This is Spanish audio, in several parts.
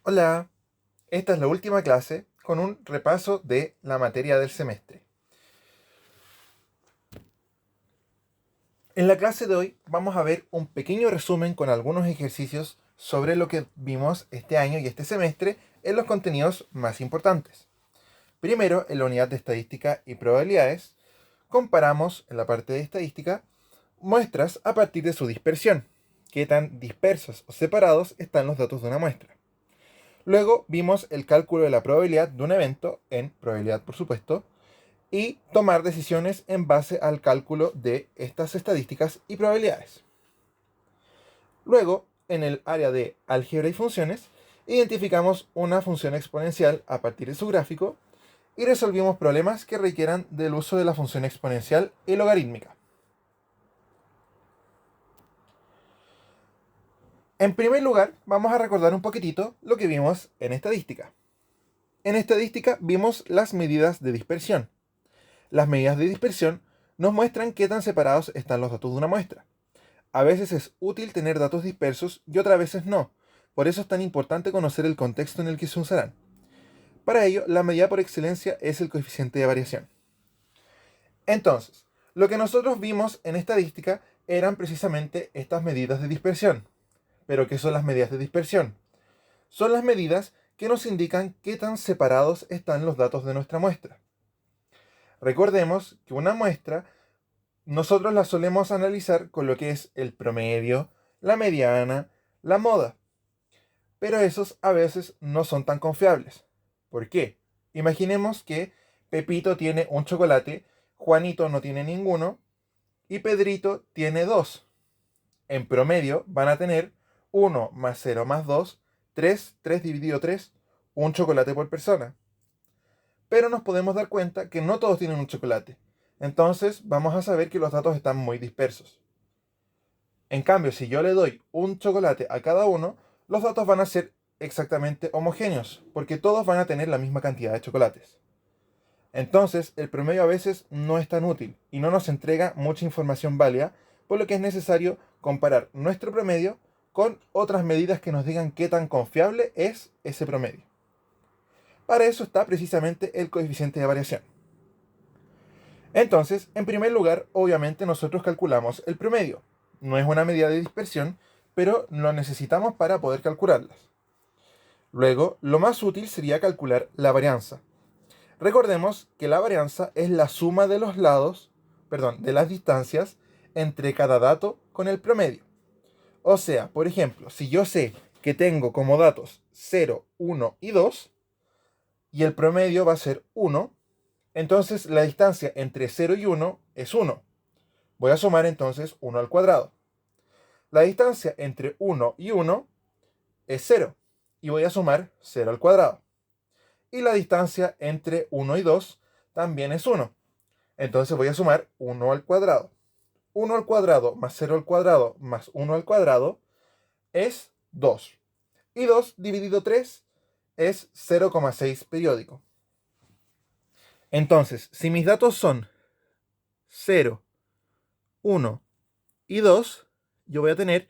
Hola, esta es la última clase con un repaso de la materia del semestre. En la clase de hoy vamos a ver un pequeño resumen con algunos ejercicios sobre lo que vimos este año y este semestre en los contenidos más importantes. Primero, en la unidad de estadística y probabilidades, comparamos en la parte de estadística muestras a partir de su dispersión, qué tan dispersos o separados están los datos de una muestra. Luego vimos el cálculo de la probabilidad de un evento, en probabilidad por supuesto, y tomar decisiones en base al cálculo de estas estadísticas y probabilidades. Luego, en el área de álgebra y funciones, identificamos una función exponencial a partir de su gráfico y resolvimos problemas que requieran del uso de la función exponencial y logarítmica. En primer lugar, vamos a recordar un poquitito lo que vimos en estadística. En estadística vimos las medidas de dispersión. Las medidas de dispersión nos muestran qué tan separados están los datos de una muestra. A veces es útil tener datos dispersos y otras veces no. Por eso es tan importante conocer el contexto en el que se usarán. Para ello, la medida por excelencia es el coeficiente de variación. Entonces, lo que nosotros vimos en estadística eran precisamente estas medidas de dispersión. ¿Pero qué son las medidas de dispersión? Son las medidas que nos indican qué tan separados están los datos de nuestra muestra. Recordemos que una muestra nosotros la solemos analizar con lo que es el promedio, la mediana, la moda. Pero esos a veces no son tan confiables. ¿Por qué? Imaginemos que Pepito tiene un chocolate, Juanito no tiene ninguno y Pedrito tiene dos. En promedio van a tener 1 más 0 más 2, 3 dividido 3, un chocolate por persona. Pero nos podemos dar cuenta que no todos tienen un chocolate. Entonces vamos a saber que los datos están muy dispersos. En cambio, si yo le doy un chocolate a cada uno, los datos van a ser exactamente homogéneos, porque todos van a tener la misma cantidad de chocolates. Entonces, el promedio a veces no es tan útil y no nos entrega mucha información válida, por lo que es necesario comparar nuestro promedio con otras medidas que nos digan qué tan confiable es ese promedio. Para eso está precisamente el coeficiente de variación. Entonces, en primer lugar, obviamente nosotros calculamos el promedio. No es una medida de dispersión, pero lo necesitamos para poder calcularlas. Luego, lo más útil sería calcular la varianza. Recordemos que la varianza es la suma de los lados, de las distancias entre cada dato con el promedio. O sea, por ejemplo, si yo sé que tengo como datos 0, 1 y 2, y el promedio va a ser 1, entonces la distancia entre 0 y 1 es 1. Voy a sumar entonces 1 al cuadrado. La distancia entre 1 y 1 es 0. Y voy a sumar 0 al cuadrado. Y la distancia entre 1 y 2 también es 1. Entonces voy a sumar 1 al cuadrado. 1 al cuadrado más 0 al cuadrado más 1 al cuadrado es 2. Y 2 dividido 3 es 0,6 periódico. Entonces, si mis datos son 0, 1 y 2, yo voy a tener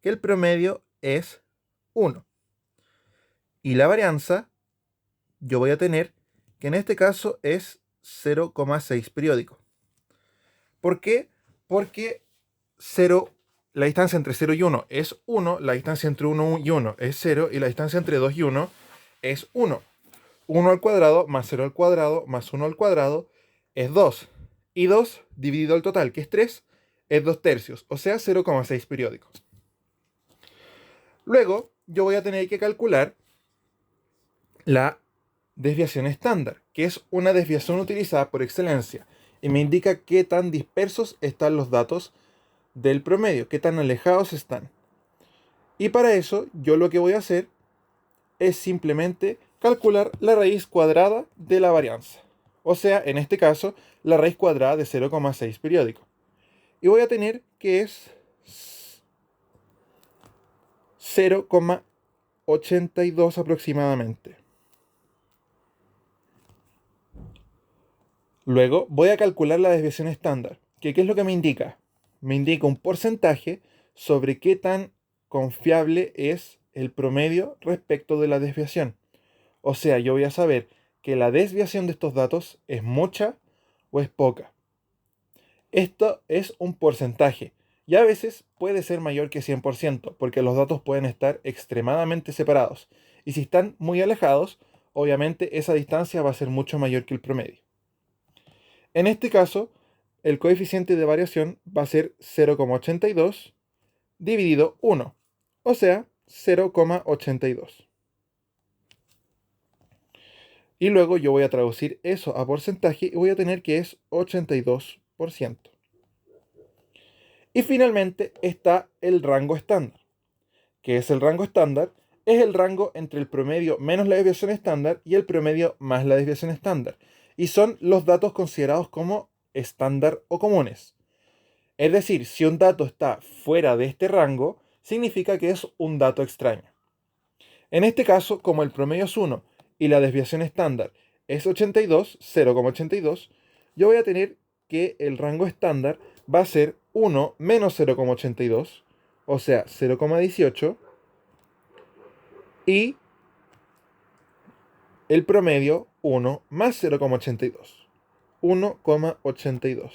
que el promedio es 1. Y la varianza, yo voy a tener que en este caso es 0,6 periódico. ¿Por qué? Porque 0, la distancia entre 0 y 1 es 1, la distancia entre 1 y 1 es 0 y la distancia entre 2 y 1 es 1. 1 al cuadrado más 0 al cuadrado más 1 al cuadrado es 2. Y 2 dividido al total, que es 3, es 2 tercios, o sea 0,6 periódicos. Luego, yo voy a tener que calcular la desviación estándar, que es una desviación utilizada por excelencia y me indica qué tan dispersos están los datos del promedio, qué tan alejados están. Y para eso, yo lo que voy a hacer es simplemente calcular la raíz cuadrada de la varianza. O sea, en este caso, la raíz cuadrada de 0,6 periódico. Y voy a tener que es 0,82 aproximadamente. Luego voy a calcular la desviación estándar, que ¿qué es lo que me indica? Me indica un porcentaje sobre qué tan confiable es el promedio respecto de la desviación. O sea, yo voy a saber que la desviación de estos datos es mucha o es poca. Esto es un porcentaje y a veces puede ser mayor que 100% porque los datos pueden estar extremadamente separados. Y si están muy alejados, obviamente esa distancia va a ser mucho mayor que el promedio. En este caso, el coeficiente de variación va a ser 0,82 dividido 1, o sea, 0,82. Y luego yo voy a traducir eso a porcentaje y voy a tener que es 82%. Y finalmente está el rango estándar. ¿Qué es el rango estándar? Es el rango entre el promedio menos la desviación estándar y el promedio más la desviación estándar. Y son los datos considerados como estándar o comunes. Es decir, si un dato está fuera de este rango, significa que es un dato extraño. En este caso, como el promedio es 1 y la desviación estándar es 82, 0,82, yo voy a tener que el rango estándar va a ser 1 menos 0,82, o sea, 0,18, y el promedio 1 más 0,82, 1,82.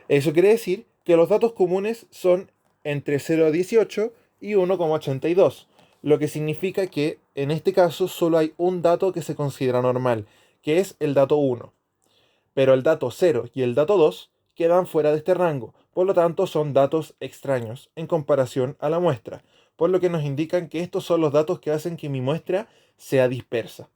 Eso quiere decir que los datos comunes son entre 0,18 y 1,82, lo que significa que en este caso solo hay un dato que se considera normal, que es el dato 1. Pero el dato 0 y el dato 2 quedan fuera de este rango, por lo tanto son datos extraños en comparación a la muestra, por lo que nos indican que estos son los datos que hacen que mi muestra sea dispersa.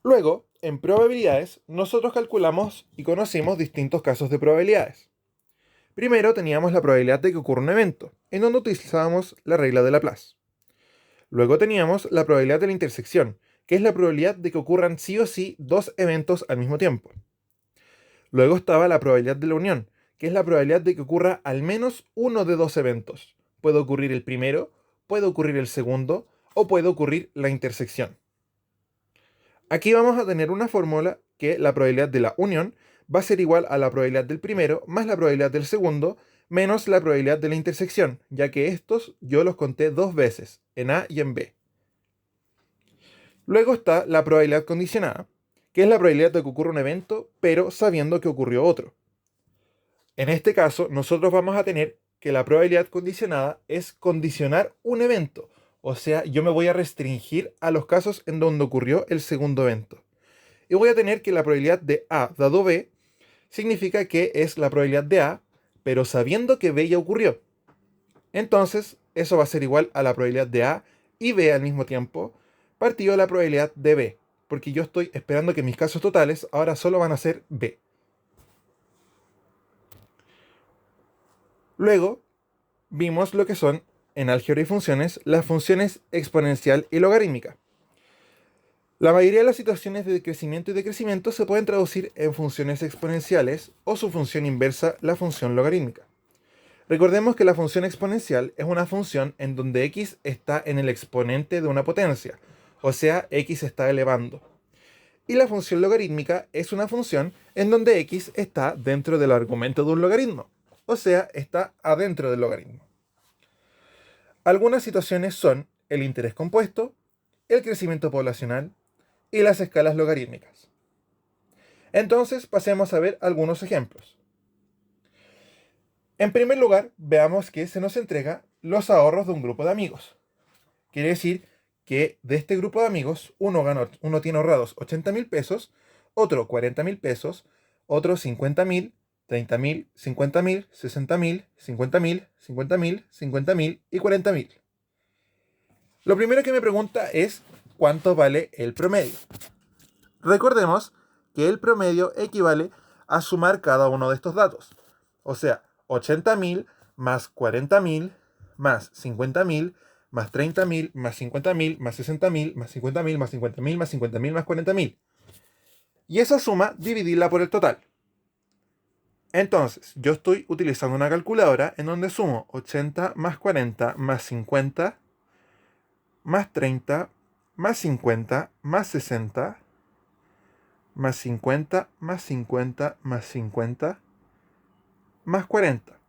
Luego, en probabilidades, nosotros calculamos y conocimos distintos casos de probabilidades. Primero teníamos la probabilidad de que ocurra un evento, en donde utilizábamos la regla de Laplace. Luego teníamos la probabilidad de la intersección, que es la probabilidad de que ocurran sí o sí dos eventos al mismo tiempo. Luego estaba la probabilidad de la unión, que es la probabilidad de que ocurra al menos uno de dos eventos. Puede ocurrir el primero, puede ocurrir el segundo, o puede ocurrir la intersección. Aquí vamos a tener una fórmula que la probabilidad de la unión va a ser igual a la probabilidad del primero más la probabilidad del segundo menos la probabilidad de la intersección, ya que estos yo los conté dos veces, en A y en B. Luego está la probabilidad condicionada, que es la probabilidad de que ocurra un evento, pero sabiendo que ocurrió otro. En este caso, nosotros vamos a tener que la probabilidad condicionada es condicionar un evento. O sea, yo me voy a restringir a los casos en donde ocurrió el segundo evento. Y voy a tener que la probabilidad de A dado B significa que es la probabilidad de A, pero sabiendo que B ya ocurrió. Entonces, eso va a ser igual a la probabilidad de A y B al mismo tiempo, partido de la probabilidad de B, porque yo estoy esperando que mis casos totales ahora solo van a ser B. Luego, vimos lo que son, en álgebra y funciones, las funciones exponencial y logarítmica. La mayoría de las situaciones de crecimiento y decrecimiento se pueden traducir en funciones exponenciales o su función inversa, la función logarítmica. Recordemos que la función exponencial es una función en donde x está en el exponente de una potencia, o sea, x está elevando. Y la función logarítmica es una función en donde x está dentro del argumento de un logaritmo, o sea, está adentro del logaritmo. Algunas situaciones son el interés compuesto, el crecimiento poblacional y las escalas logarítmicas. Entonces pasemos a ver algunos ejemplos. En primer lugar, veamos que se nos entrega los ahorros de un grupo de amigos. Quiere decir que de este grupo de amigos, uno tiene ahorrados 80.000 pesos, otro 40.000 pesos, otro 50.000, 30.000, 50.000, 60.000, 50.000, 50.000, 50.000 y 40.000. Lo primero que me pregunta es ¿cuánto vale el promedio? Recordemos que el promedio equivale a sumar cada uno de estos datos. O sea, 80.000 más 40.000 más 50.000 más 30.000 más 50.000 más 60.000 más 50.000 más 50.000 más 50.000 más 40.000. Y esa suma dividirla por el total. Entonces, yo estoy utilizando una calculadora en donde sumo 80 más 40 más 50 más 30 más 50 más 60 más 50 más 50 más 50 más 40.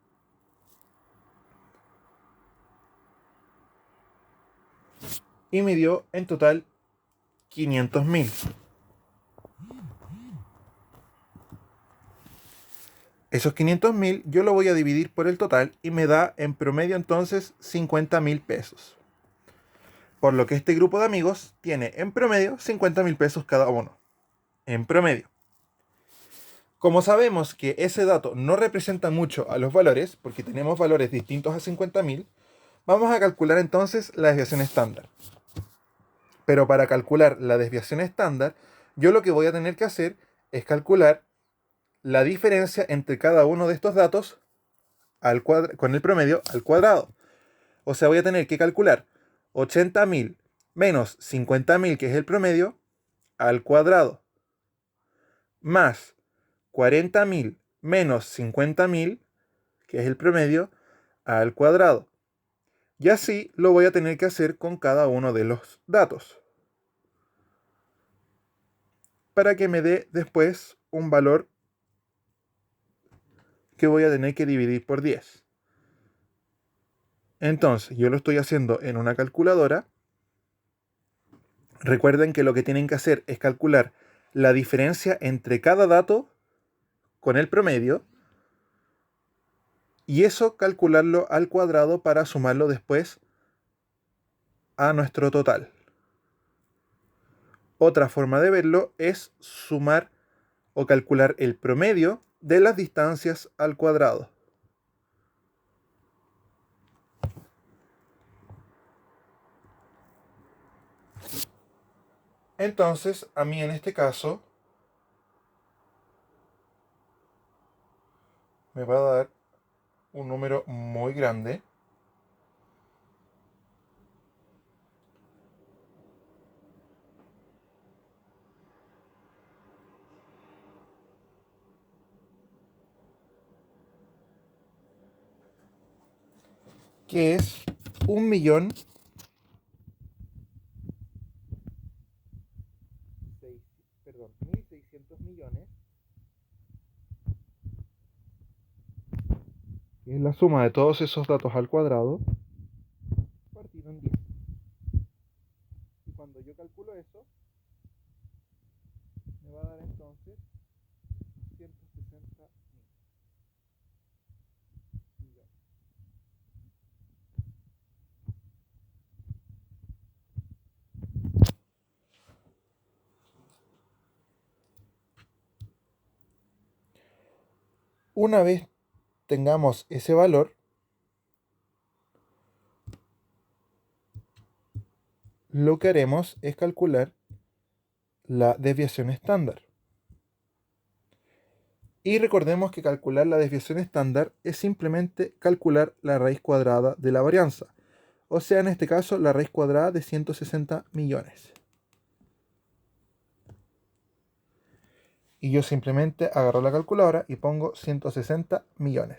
y me dio en total 500.000. Esos 500.000 yo lo voy a dividir por el total y me da en promedio entonces 50.000 pesos. Por lo que este grupo de amigos tiene en promedio 50.000 pesos cada uno. En promedio. Como sabemos que ese dato no representa mucho a los valores, porque tenemos valores distintos a 50.000, vamos a calcular entonces la desviación estándar. Pero para calcular la desviación estándar, yo lo que voy a tener que hacer es calcular la diferencia entre cada uno de estos datos con el promedio al cuadrado. O sea, voy a tener que calcular 80.000 menos 50.000, que es el promedio, al cuadrado, más 40.000 menos 50.000, que es el promedio, al cuadrado. Y así lo voy a tener que hacer con cada uno de los datos, para que me dé después un valor que voy a tener que dividir por 10. Entonces, yo lo estoy haciendo en una calculadora. Recuerden que lo que tienen que hacer es calcular la diferencia entre cada dato con el promedio y eso calcularlo al cuadrado para sumarlo después a nuestro total. Otra forma de verlo es sumar o calcular el promedio de las distancias al cuadrado. Entonces, a mí en este caso me va a dar un número muy grande. Que es 1.600 millones, que es la suma de todos esos datos al cuadrado, partido en 10. Y cuando yo calculo eso, me va a dar entonces 160 millones. Una vez tengamos ese valor, lo que haremos es calcular la desviación estándar. Y recordemos que calcular la desviación estándar es simplemente calcular la raíz cuadrada de la varianza. O sea, en este caso, la raíz cuadrada de 160 millones. Y yo simplemente agarro la calculadora y pongo 160 millones.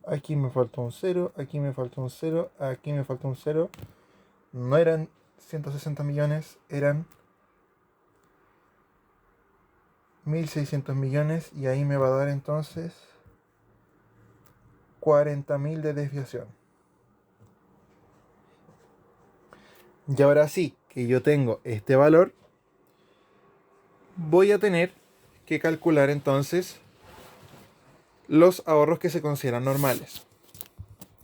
Aquí me falta un 0, aquí me falta un 0, aquí me falta un 0. No eran 160 millones, eran 1.600 millones y ahí me va a dar entonces 40.000 de desviación. Y ahora sí que yo tengo este valor, voy a tener que calcular entonces los ahorros que se consideran normales.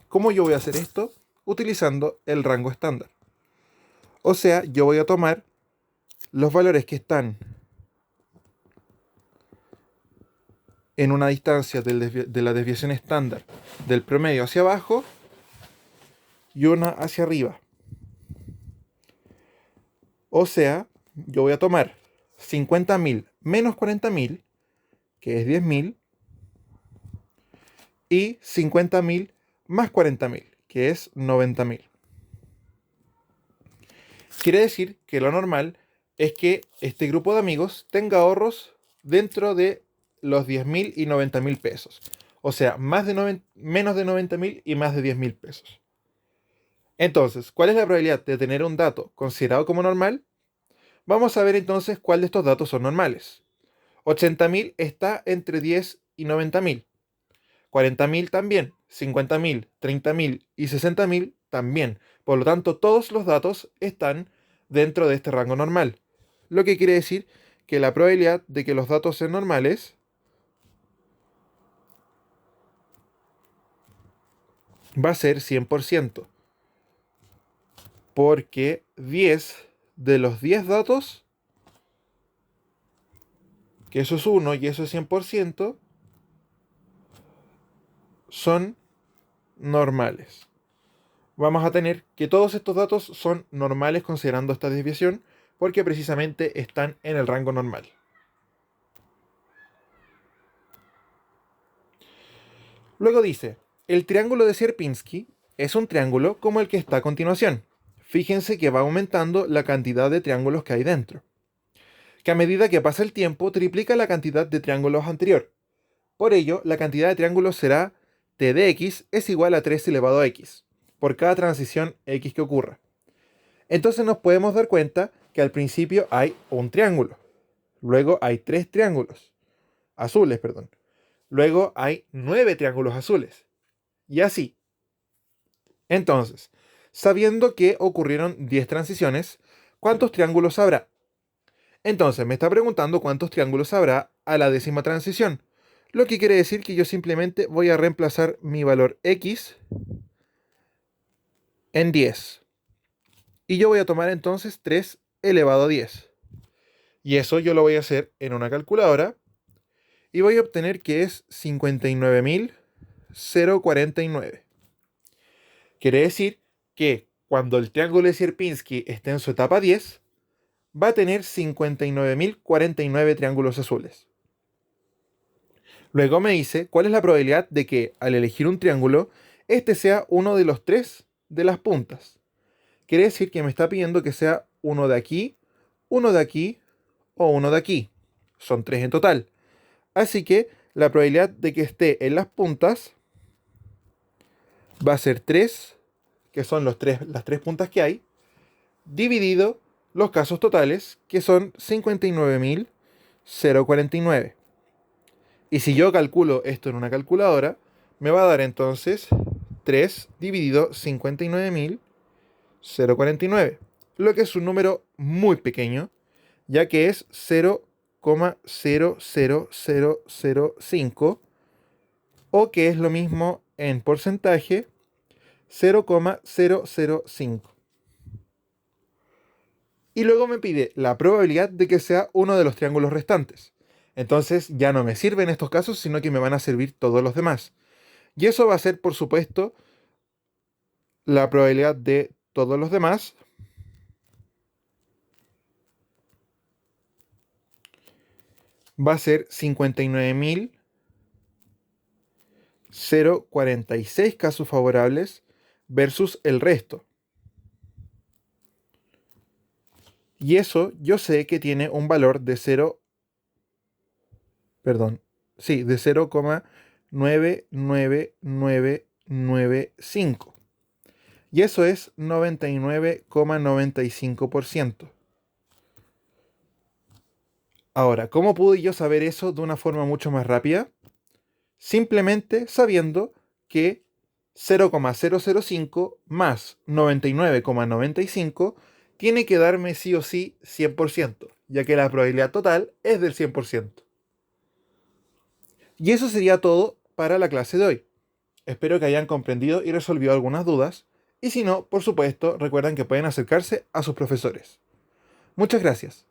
¿Cómo yo voy a hacer esto? Utilizando el rango estándar. O sea, yo voy a tomar los valores que están en una distancia de la desviación estándar del promedio hacia abajo y una hacia arriba. O sea, yo voy a tomar 50.000 menos 40.000, que es 10.000, y 50.000 más 40.000, que es 90.000. Quiere decir que lo normal es que este grupo de amigos tenga ahorros dentro de los 10.000 y 90.000 pesos. O sea, menos de 90.000 y más de 10.000 pesos. Entonces, ¿cuál es la probabilidad de tener un dato considerado como normal? Vamos a ver entonces cuál de estos datos son normales. 80.000 está entre 10 y 90.000. 40.000 también, 50.000, 30.000 y 60.000 también. Por lo tanto, todos los datos están dentro de este rango normal. Lo que quiere decir que la probabilidad de que los datos sean normales va a ser 100%. Porque 10 de los 10 datos, que eso es 1 y eso es 100%, son normales. Vamos a tener que todos estos datos son normales considerando esta desviación, porque precisamente están en el rango normal. Luego dice, el triángulo de Sierpinski es un triángulo como el que está a continuación. Fíjense que va aumentando la cantidad de triángulos que hay dentro, que a medida que pasa el tiempo triplica la cantidad de triángulos anterior. Por ello, la cantidad de triángulos será t de x es igual a 3 elevado a x, por cada transición x que ocurra. Entonces nos podemos dar cuenta que al principio hay un triángulo, luego hay 3 triángulos, azules, perdón. Luego hay 9 triángulos azules, y así. Entonces, sabiendo que ocurrieron 10 transiciones, ¿cuántos triángulos habrá? Entonces, me está preguntando cuántos triángulos habrá a la 10ª transición, lo que quiere decir que yo simplemente voy a reemplazar mi valor x en 10. Y yo voy a tomar entonces 3 elevado a 10. Y eso yo lo voy a hacer en una calculadora y voy a obtener que es 59.049. Quiere decir que cuando el triángulo de Sierpinski esté en su etapa 10, va a tener 59.049 triángulos azules. Luego me dice cuál es la probabilidad de que al elegir un triángulo, este sea uno de los 3 de las puntas. Quiere decir que me está pidiendo que sea uno de aquí o uno de aquí. Son 3 en total. Así que la probabilidad de que esté en las puntas va a ser 3, que son las 3 puntas que hay, dividido los casos totales, que son 59.049. Y si yo calculo esto en una calculadora, me va a dar entonces 3 dividido 59.049, lo que es un número muy pequeño, ya que es 0,00005, o que es lo mismo en porcentaje, 0,005. Y luego me pide la probabilidad de que sea uno de los triángulos restantes. Entonces ya no me sirven estos casos, sino que me van a servir todos los demás. Y eso va a ser, por supuesto, la probabilidad de todos los demás va a ser 59.046 casos favorables versus el resto. Y eso yo sé que tiene un valor de 0,99995. Y eso es 99,95%. Ahora, ¿cómo pude yo saber eso de una forma mucho más rápida? Simplemente sabiendo que 0,005 más 99,95 tiene que darme sí o sí 100%, ya que la probabilidad total es del 100%. Y eso sería todo para la clase de hoy. Espero que hayan comprendido y resolvido algunas dudas, y si no, por supuesto, recuerden que pueden acercarse a sus profesores. Muchas gracias.